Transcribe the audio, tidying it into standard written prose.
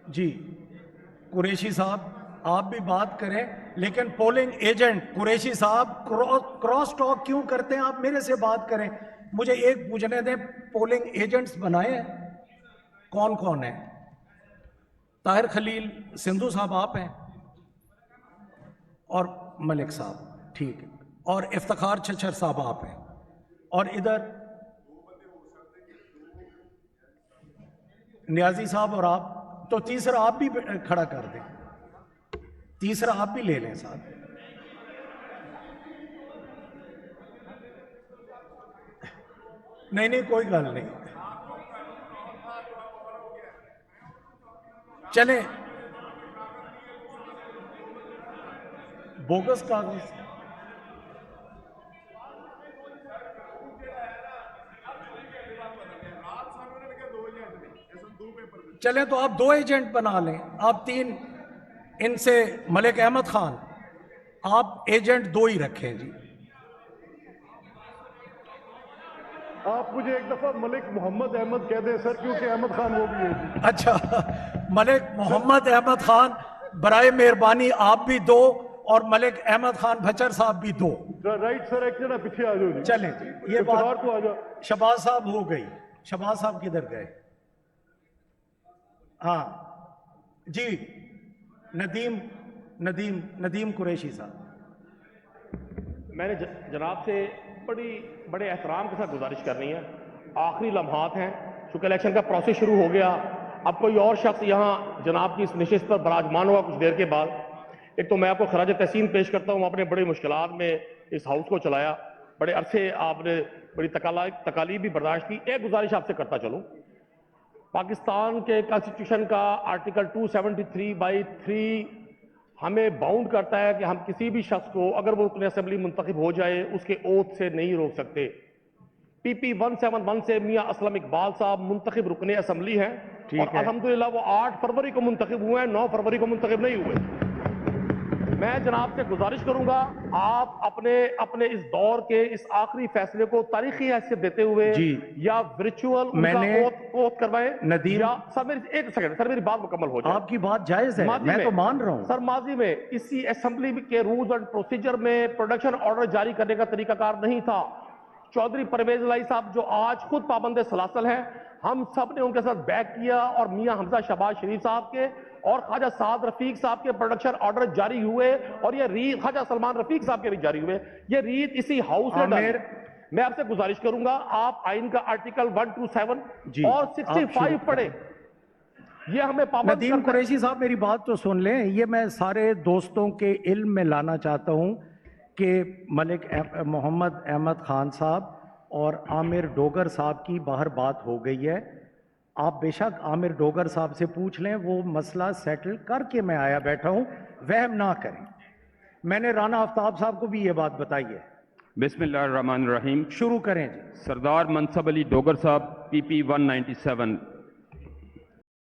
जी कुरैशी साहब, आप भी बात करें, लेकिन पोलिंग एजेंट कुरैशी साहब क्रॉस टॉक क्यों करते हैं? आप मेरे से बात करें। मुझे एक पूछने दें, पोलिंग एजेंट्स बनाए हैं कौन कौन है? ताहिर खलील सिंधु साहब आप हैं और मलिक साहब, ठीक है, और इफ्तिखार छच्छर साहब आप हैं, और इधर नियाजी साहब और आप। तो तीसरा आप भी खड़ा कर दें, तीसरा आप भी ले लें साहब। नहीं नहीं, कोई गल नहीं, चले। बोगस कागज, चले तो आप दो एजेंट बना लें, आप तीन, इनसे मलिक अहमद खान, आप एजेंट दो ही रखें जी। आप मुझे एक दफा मलिक मोहम्मद अहमद कह दें सर, क्योंकि अहमद खान वो भी है। अच्छा, मलिक मोहम्मद अहमद खान, बराए मेहरबानी आप भी दो, और मलिक अहमद खान भचर साहब भी दो। राइट सर, एक जना पीछे आ जाओ जी। चले जी, ये बात तो आ जाओ। शबाज साहब हो गई। शबाज साहब किधर गए? हाँ जी, नदीम नदीम नदीम कुरैशी साहब। मैंने जनाब से बड़े एहतराम के साथ गुजारिश करनी है। आखिरी लम्हात हैं, चूंकि इलेक्शन का प्रोसेस शुरू हो गया, अब कोई और शख्स यहाँ जनाब की इस नशिस्त पर बराजमान होगा कुछ देर के बाद। एक तो मैं आपको खराज तहसीन पेश करता हूँ, आपने बड़ी मुश्किलात में इस हाउस को चलाया, बड़े अरसे आपने बड़ी तकालीफ भी बर्दाश्त की। एक गुजारिश आपसे करता चलूँ, पाकिस्तान के कॉन्स्टिट्यूशन का आर्टिकल 273/3 हमें बाउंड करता है कि हम किसी भी शख्स को अगर वो रुकन असेंबली मुंतखब हो जाए उसके ओथ से नहीं रोक सकते। PP 171 से मियां असलम इकबाल साहब मुंतखब रुकन असेंबली हैं और अल्हम्दुलिल्लाह वो 8 फरवरी को मुंतखब हुए हैं, 9 फरवरी को मुंतखब नहीं हुए। मैं जनाब से गुजारिश करूंगा, आप अपने इस दौर के इस आखिरी फैसले को तारीखी हैसियत देते हुए या वर्चुअल ओथ करवाएं नदीम, या सर मेरी एक सेकंड सर, मेरी बात मुकम्मल हो जाए। आपकी बात जायज है, मैं तो मान रहा हूं सर। माजी में इसी असेंबली के रूल्स एंड प्रोसीजर में प्रोडक्शन ऑर्डर जारी करने का तरीकाकार नहीं था। चौधरी परवेज लाई साहब जो आज खुद पाबंद सलासल हैं, हम सब ने उनके साथ बैक किया और मियां हमजा शहबाज शरीफ साहब के और ख्वाजा साद रफीक साहब के प्रोडक्शन ऑर्डर जारी हुए और ये रीत ख्वाजा सलमान रफीक साहब के भी जारी हुए। ये रीत इसी हाउस ने डाली। मैं आपसे गुजारिश करूंगा, आप आइन का आर्टिकल 127 और 65 पढ़े, ये हमें पाबंद। नदीम कुरैशी साहब मेरी बात तो सुन लें, ये मैं सारे दोस्तों के इल्म में लाना चाहता हूं कि मलिक मोहम्मद अहमद खान साहब और आमिर डोगर साहब की बाहर बात हो गई है। आप बेशक आमिर डोगर साहब से पूछ लें, वो मसला सेटल करके मैं आया बैठा हूं, वहम ना करें। मैंने राना आफ्ताब साहब को भी ये बात बताई है। बिस्मिल्लाहिर्रहमानिर्रहीम, शुरू करें जी। सरदार मनसब अली डोगर साहब, PP 197।